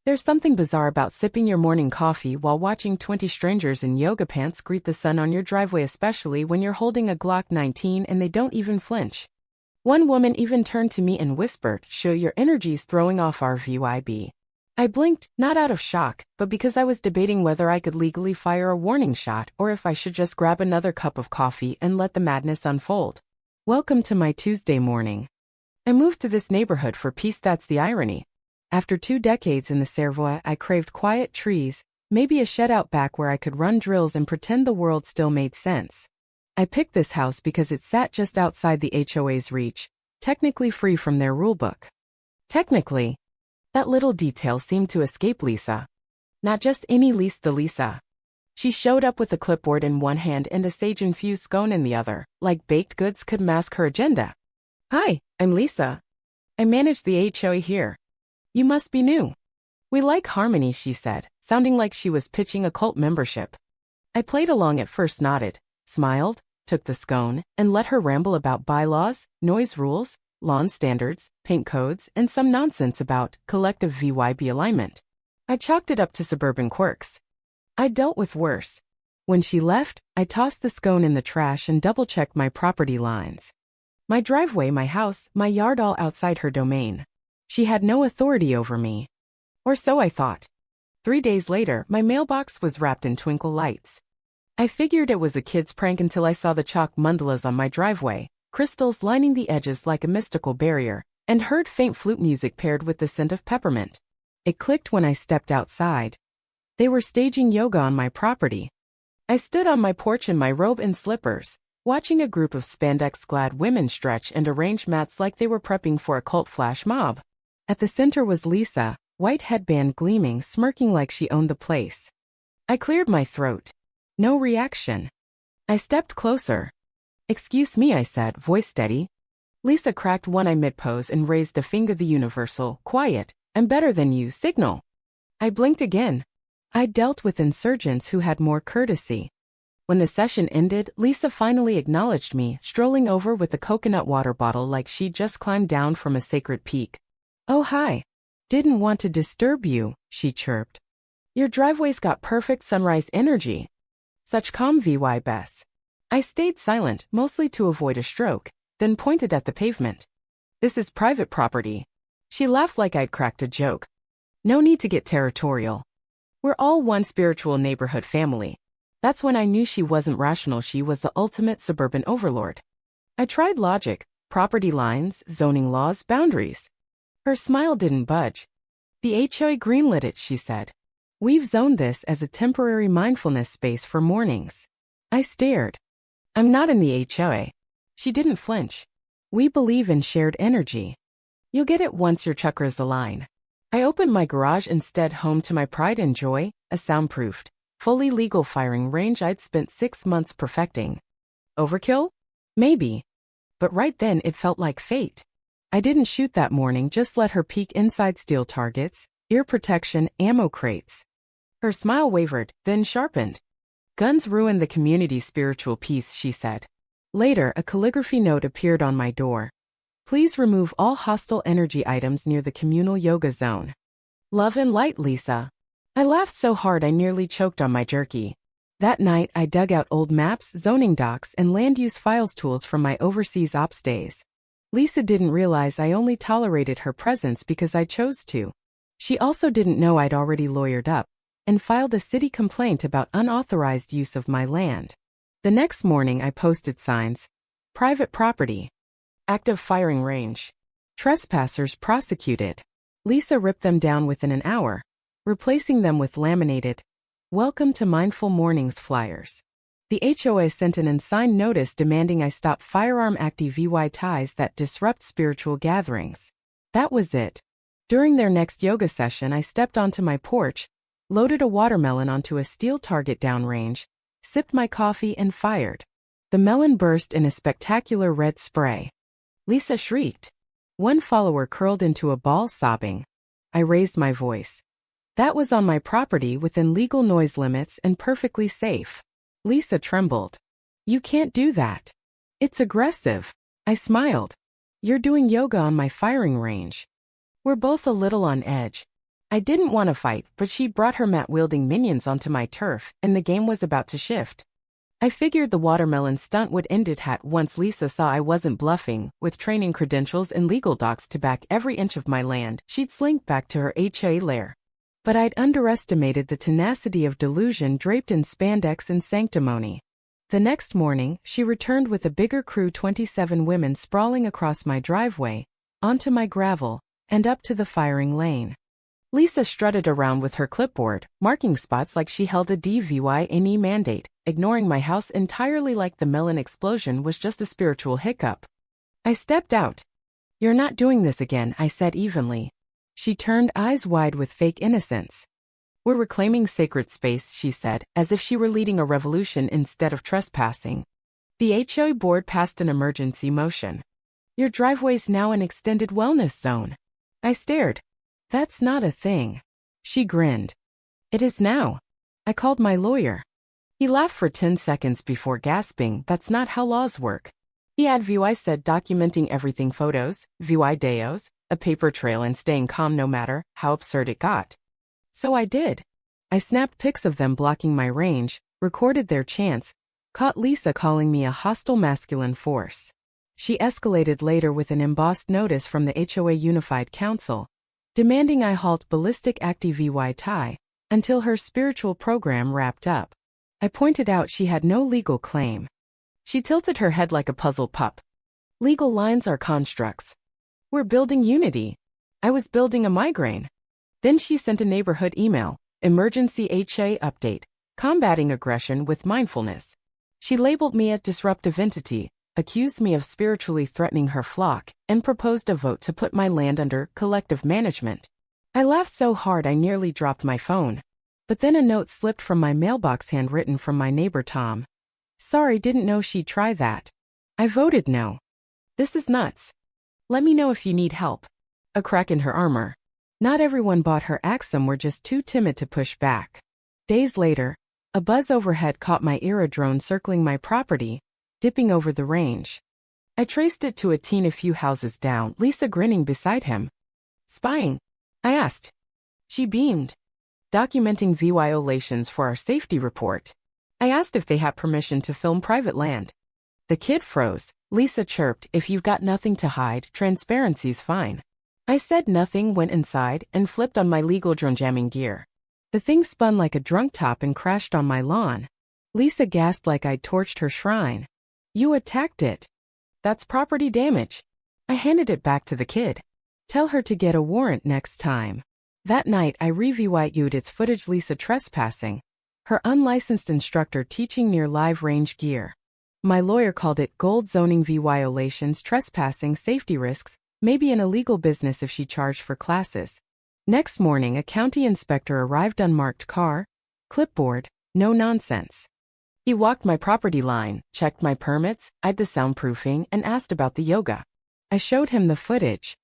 There's something bizarre about sipping your morning coffee while watching 20 strangers in yoga pants greet the sun on your driveway, especially when you're holding a Glock 19 and they don't even flinch. One woman even turned to me and whispered, "Show your energy's throwing off our VYB." I blinked, not out of shock, but because I was debating whether I could legally fire a warning shot or if I should just grab another cup of coffee and let the madness unfold. Welcome to my Tuesday morning. I moved to this neighborhood for peace, that's the irony. After 2 decades in the Savoie, I craved quiet trees, maybe a shed out back where I could run drills and pretend the world still made sense. I picked this house because it sat just outside the HOA's reach, technically free from their rulebook. Technically. That little detail seemed to escape Lisa. Not just any Lisa. She showed up with a clipboard in one hand and a sage-infused scone in the other, like baked goods could mask her agenda. "Hi, I'm Lisa. I manage the HOA here. You must be new." "We like harmony," she said, sounding like she was pitching a cult membership. I played along at first, nodded, smiled, took the scone, and let her ramble about bylaws, noise rules, lawn standards, paint codes, and some nonsense about collective VYB alignment. I chalked it up to suburban quirks. I dealt with worse. When she left, I tossed the scone in the trash and double-checked my property lines. My driveway, my house, my yard, all outside her domain. She had no authority over me. Or so I thought. 3 days later, my mailbox was wrapped in twinkle lights. I figured it was a kid's prank until I saw the chalk mandalas on my driveway, crystals lining the edges like a mystical barrier, and heard faint flute music paired with the scent of peppermint. It clicked when I stepped outside. They were staging yoga on my property. I stood on my porch in my robe and slippers, watching a group of spandex-clad women stretch and arrange mats like they were prepping for a cult flash mob. At the center was Lisa, white headband gleaming, smirking like she owned the place. I cleared my throat. No reaction. I stepped closer. "Excuse me," I said, voice steady. Lisa cracked one eye mid-pose and raised a finger, the universal, "Quiet, I'm better than you" signal. I blinked again. I dealt with insurgents who had more courtesy. When the session ended, Lisa finally acknowledged me, strolling over with a coconut water bottle like she'd just climbed down from a sacred peak. "Oh, hi. Didn't want to disturb you," she chirped. "Your driveway's got perfect sunrise energy. Such calm vibes." I stayed silent, mostly to avoid a stroke, then pointed at the pavement. "This is private property." She laughed like I'd cracked a joke. "No need to get territorial. We're all one spiritual neighborhood family." That's when I knew she wasn't rational. She was the ultimate suburban overlord. I tried logic, property lines, zoning laws, boundaries. Her smile didn't budge. "The HOA greenlit it," she said. "We've zoned this as a temporary mindfulness space for mornings." I stared. "I'm not in the HOA." She didn't flinch. "We believe in shared energy. You'll get it once your chakras align." I opened my garage instead, home to my pride and joy, a soundproofed, fully legal firing range I'd spent 6 months perfecting. Overkill? Maybe. But right then it felt like fate. I didn't shoot that morning, just let her peek inside steel targets, ear protection, ammo crates. Her smile wavered, then sharpened. "Guns ruin the community's spiritual peace," she said. Later, a calligraphy note appeared on my door. "Please remove all hostile energy items near the communal yoga zone. Love and light, Lisa." I laughed so hard I nearly choked on my jerky. That night, I dug out old maps, zoning docs, and land use files tools from my overseas ops days. Lisa didn't realize I only tolerated her presence because I chose to. She also didn't know I'd already lawyered up and filed a city complaint about unauthorized use of my land. The next morning, I posted signs: "Private property. Active firing range. Trespassers prosecuted." Lisa ripped them down within an hour, replacing them with laminated "Welcome to Mindful Mornings" flyers. The HOA sent an unsigned notice demanding I stop firearm active VY ties that disrupt spiritual gatherings. That was it. During their next yoga session, I stepped onto my porch, loaded a watermelon onto a steel target downrange, sipped my coffee, and fired. The melon burst in a spectacular red spray. Lisa shrieked. One follower curled into a ball, sobbing. I raised my voice. That was on my property, within legal noise limits and perfectly safe. Lisa trembled. "You can't do that. It's aggressive." I smiled. "You're doing yoga on my firing range." We're both a little on edge. I didn't want to fight, but she brought her mat-wielding minions onto my turf, and the game was about to shift. I figured the watermelon stunt would end it at once Lisa saw I wasn't bluffing. With training credentials and legal docs to back every inch of my land, she'd slink back to her HOA lair. But I'd underestimated the tenacity of delusion draped in spandex and sanctimony. The next morning, she returned with a bigger crew, 27 women sprawling across my driveway, onto my gravel, and up to the firing lane. Lisa strutted around with her clipboard, marking spots like she held a DVYNE mandate, ignoring my house entirely like the melon explosion was just a spiritual hiccup. I stepped out. "You're not doing this again," I said evenly. She turned eyes wide with fake innocence. "We're reclaiming sacred space," she said, as if she were leading a revolution instead of trespassing. The HOA board passed an emergency motion. "Your driveway's now an extended wellness zone." I stared. "That's not a thing." She grinned. "It is now." I called my lawyer. He laughed for 10 seconds before gasping, "That's not how laws work." He had view, I said, documenting everything, photos, videos, a paper trail, and staying calm no matter how absurd it got. So I did. I snapped pics of them blocking my range, recorded their chants, caught Lisa calling me a hostile masculine force. She escalated later with an embossed notice from the HOA Unified Council, demanding I halt ballistic activity tie until her spiritual program wrapped up. I pointed out she had no legal claim. She tilted her head like a puzzled pup. "Legal lines are constructs. We're building unity." I was building a migraine. Then she sent a neighborhood email, "Emergency HA update, combating aggression with mindfulness." She labeled me a disruptive entity, accused me of spiritually threatening her flock, and proposed a vote to put my land under collective management. I laughed so hard I nearly dropped my phone. But then a note slipped from my mailbox, handwritten from my neighbor Tom. "Sorry, didn't know she'd try that." I voted no. "This is nuts. Let me know if you need help." A crack in her armor. Not everyone bought her axe, some were just too timid to push back. Days later, a buzz overhead caught my ear, a drone circling my property, dipping over the range. I traced it to a teen a few houses down, Lisa grinning beside him. "Spying?" I asked. She beamed. "Documenting violations for our safety report." I asked if they had permission to film private land. The kid froze. Lisa chirped, "If you've got nothing to hide, transparency's fine." I said nothing, went inside, and flipped on my legal drone jamming gear. The thing spun like a drunk top and crashed on my lawn. Lisa gasped like I'd torched her shrine. "You attacked it." "That's property damage." I handed it back to the kid. "Tell her to get a warrant next time." That night I reviewed its footage, Lisa trespassing, her unlicensed instructor teaching near live range gear. My lawyer called it gold zoning violations, trespassing, safety risks, maybe an illegal business if she charged for classes. Next morning a county inspector arrived, unmarked car, clipboard, no nonsense. He walked my property line, checked my permits, eyed the soundproofing, and asked about the yoga. I showed him the footage.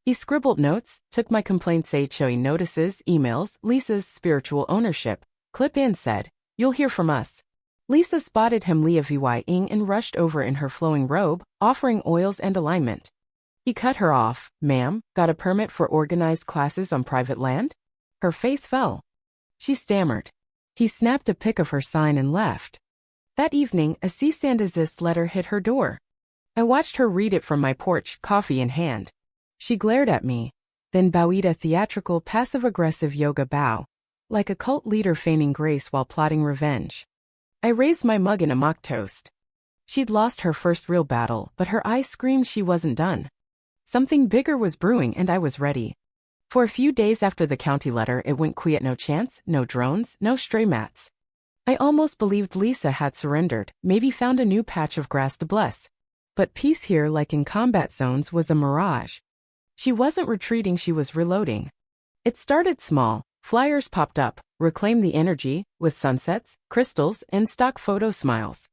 He scribbled notes, took my complaints, HOA notices, emails, Lisa's spiritual ownership. Clip in said, "You'll hear from us." Lisa spotted him leaving and rushed over in her flowing robe, offering oils and alignment. He cut her off. "Ma'am, got a permit for organized classes on private land?" Her face fell. She stammered. He snapped a pic of her sign and left. That evening, a cease and desist letter hit her door. I watched her read it from my porch, coffee in hand. She glared at me, then bowed, a theatrical, passive-aggressive yoga bow, like a cult leader feigning grace while plotting revenge. I raised my mug in a mock toast. She'd lost her first real battle, but her eyes screamed she wasn't done. Something bigger was brewing, and I was ready. For a few days after the county letter, it went quiet. No chants, no drones, no stray mats. I almost believed Lisa had surrendered, maybe found a new patch of grass to bless. But peace here, like in combat zones, was a mirage. She wasn't retreating, she was reloading. It started small. Flyers popped up, "Reclaim the energy," with sunsets, crystals, and stock photo smiles.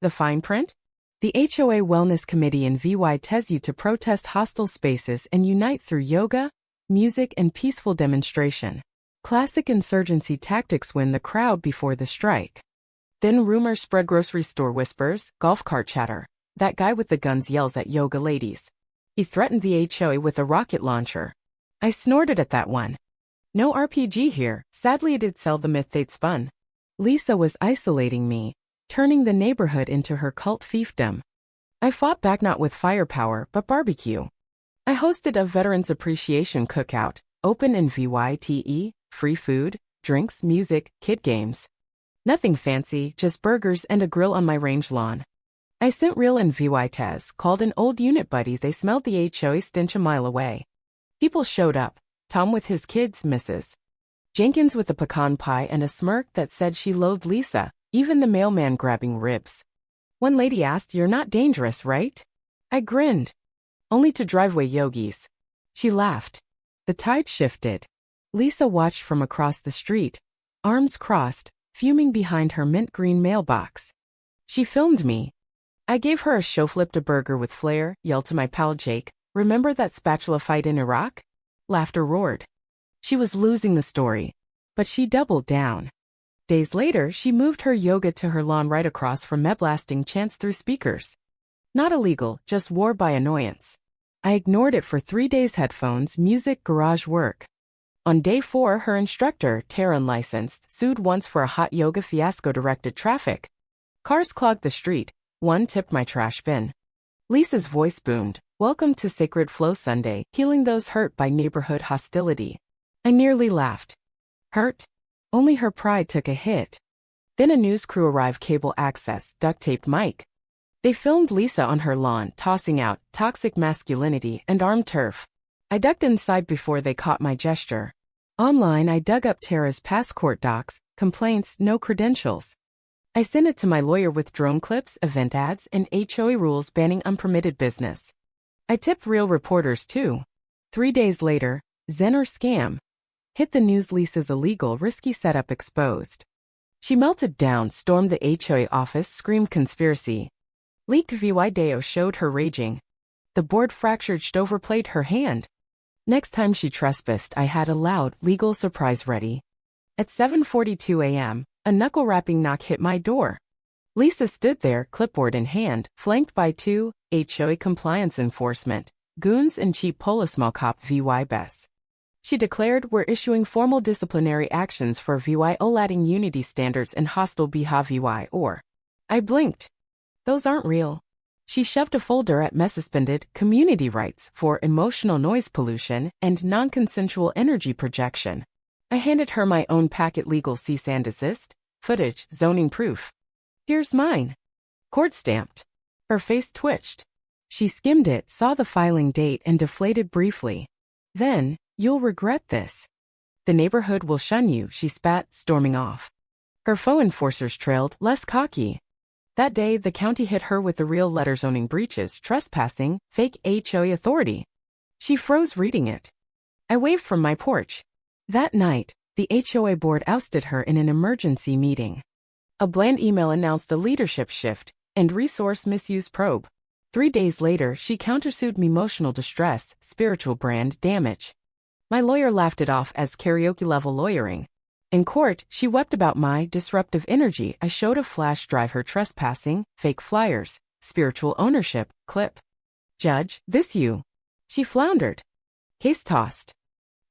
The fine print? The HOA Wellness Committee invites you to protest hostile spaces and unite through yoga, music, and peaceful demonstration. Classic insurgency tactics: win the crowd before the strike. Then rumors spread, grocery store whispers, golf cart chatter. That guy with the guns yells at yoga ladies. He threatened the HOA with a rocket launcher. I snorted at that one. No RPG here. Sadly, it did sell the myth they'd spun. Lisa was isolating me, turning the neighborhood into her cult fiefdom. I fought back not with firepower, but barbecue. I hosted a Veterans Appreciation Cookout, open in VYTE, free food, drinks, music, kid games. Nothing fancy, just burgers and a grill on my range lawn. I sent real and VYTES, called an old unit buddy. They smelled the HOA stench a mile away. People showed up, Tom with his kids, Mrs. Jenkins with a pecan pie and a smirk that said she loathed Lisa, even the mailman grabbing ribs. One lady asked, "You're not dangerous, right?" I grinned. "Only to driveway yogis." She laughed. The tide shifted. Lisa watched from across the street, arms crossed, fuming behind her mint green mailbox. She filmed me. I gave her a show, flipped a burger with flair, yelled to my pal Jake, "Remember that spatula fight in Iraq?" Laughter roared. She was losing the story, but she doubled down. Days later, she moved her yoga to her lawn right across from me, blasting chants through speakers. Not illegal, just war by annoyance. I ignored it for 3 days. Headphones, music, garage work. On day 4, her instructor, Tara, unlicensed, sued once for a hot yoga fiasco, directed traffic. Cars clogged the street. One tipped my trash bin. Lisa's voice boomed, "Welcome to Sacred Flow Sunday, healing those hurt by neighborhood hostility." I nearly laughed. Hurt? Only her pride took a hit. Then a news crew arrived, cable access, duct-taped mic. They filmed Lisa on her lawn, tossing out toxic masculinity and armed turf. I ducked inside before they caught my gesture. Online, I dug up Tara's past court docs, complaints, no credentials. I sent it to my lawyer with drone clips, event ads, and HOA rules banning unpermitted business. I tipped real reporters too. 3 days later, Zen or scam? Hit the news, Lisa's illegal, risky setup exposed. She melted down, stormed the HOA office, screamed conspiracy. Leaked video showed her raging. The board fractured, overplayed her hand. Next time she trespassed, I had a loud, legal surprise ready. At 7:42 a.m., a knuckle-rapping knock hit my door. Lisa stood there, clipboard in hand, flanked by 2 HOA compliance enforcement goons and cheap police small cop VY-BES. She declared, "We're issuing formal disciplinary actions for violating unity standards and hostile behavior or." I blinked. "Those aren't real." She shoved a folder at me, suspended community rights for emotional noise pollution and non-consensual energy projection. I handed her my own packet, legal cease and desist, footage, zoning proof. "Here's mine." Court stamped. Her face twitched. She skimmed it, saw the filing date, and deflated briefly. Then, "You'll regret this. The neighborhood will shun you," she spat, storming off. Her faux enforcers trailed, less cocky. That day, the county hit her with the real letter: zoning breaches, trespassing, fake HOA authority. She froze reading it. I waved from my porch. That night, the HOA board ousted her in an emergency meeting. A bland email announced a leadership shift and resource misuse probe. 3 days later, she countersued me: emotional distress, spiritual brand damage. My lawyer laughed it off as karaoke-level lawyering. In court, she wept about my disruptive energy. I showed a flash drive, her trespassing, fake flyers, spiritual ownership, clip. "Judge, this you." She floundered. Case tossed.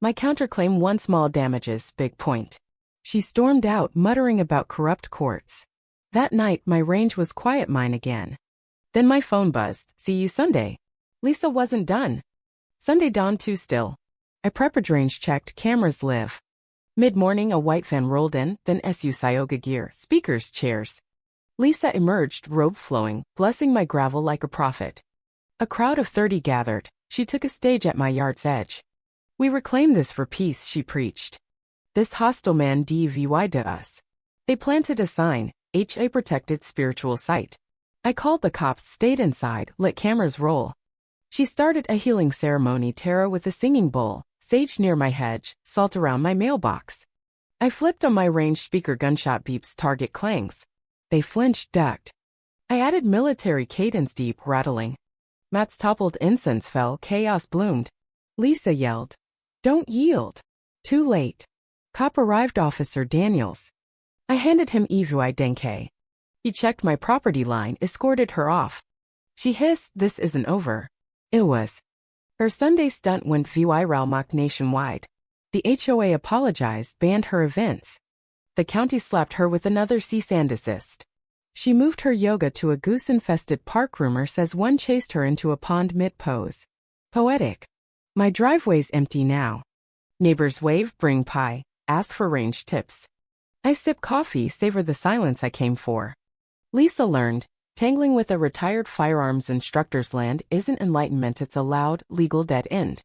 My counterclaim: 1 small damages, big point. She stormed out, muttering about corrupt courts. That night, my range was quiet, mine again. Then my phone buzzed. "See you Sunday." Lisa wasn't done. Sunday dawned too still. I prepped range, checked, cameras live. Mid-morning, a white van rolled in, then SU yoga gear, speakers, chairs. Lisa emerged, robe flowing, blessing my gravel like a prophet. A crowd of 30 gathered. She took a stage at my yard's edge. "We reclaim this for peace," she preached. "This hostile man DVY'd to us." They planted a sign, "HA protected spiritual site." I called the cops, stayed inside, let cameras roll. She started a healing ceremony, Tara with a singing bowl, sage near my hedge, salt around my mailbox. I flipped on my range speaker, gunshot beeps, target clangs. They flinched, ducked. I added military cadence, deep, rattling. Mats toppled, incense fell, chaos bloomed. Lisa yelled, "Don't yield." Too late. Cop arrived, Officer Daniels. I handed him EVI Denke. He checked my property line, escorted her off. She hissed, "This isn't over." It was. Her Sunday stunt went viral, mocked nationwide. The HOA apologized, banned her events. The county slapped her with another cease and desist. She moved her yoga to a goose-infested park. Rumor says one chased her into a pond mid-pose. Poetic. My driveway's empty now. Neighbors wave, bring pie, ask for range tips. I sip coffee, savor the silence I came for. Lisa learned, tangling with a retired firearms instructor's land isn't enlightenment, it's a loud, legal dead end.